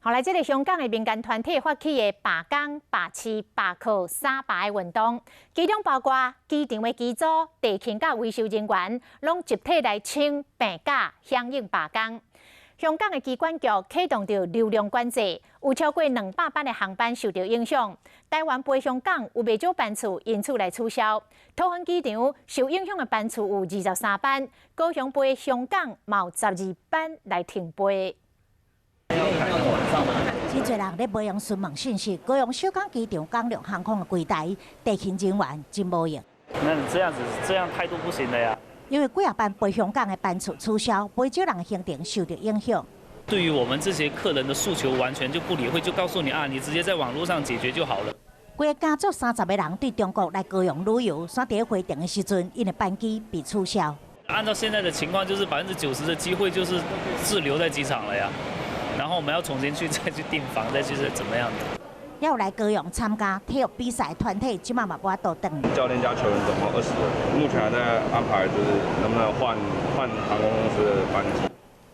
后来，这个香港的民间团体发起的罢工、罢市、罢课、三罢的运动，其中包括机场的机组、地勤甲维修人员，拢集体来请病假，响应罢工。香港的机管局启动着流量管制，有超过200班的航班受到影响。台湾飞香港有袂少班次因此来取消。桃园机场受影响的班次有23班，高雄飞香港嘛有12班来停飞。 真侪人咧培养询问信息，高雄小港机场港龙航空的柜台地勤人员真无用。那你这样态度不行的呀。因为几啊班飞香港的班次取消，不少人的行程受到影响。对于我们这些客人的诉求，完全就不理会，就告诉你啊，你直接在网络上解决就好了。规个家族30个人对中国来高雄旅游，选伫回程的时阵，因的班机被取消。按照现在的情况，就是90%的机会就是滞留在机场了呀。 然后我们要重新再去订房，再去是怎么样的？要来高雄参加体育比赛团体，即马嘛无法度等。教练加球员总共20人，目前还在安排，就是能不能换航空公司的班机。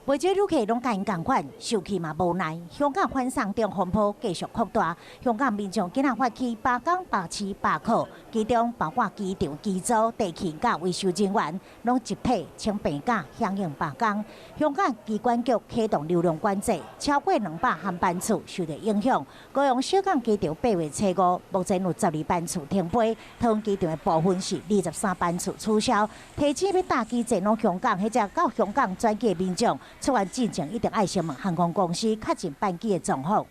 袂少旅客拢甲因共款，受气嘛无奈。香港反送中风波继续扩大，香港民众今仔发起罢工、罢市、罢课，其中包括机场机组、地勤甲维修人员，拢集体请病假响应罢工。香港机管局启动流量管制，超过200航班次受到影响。高雄小港机场8月初5，目前有12班次停飞，桃园机场的部分是23班次取消。提醒要搭机前往香港或者到香港转机的民众。出发之前一定爱先问航空公司确认班机的状况。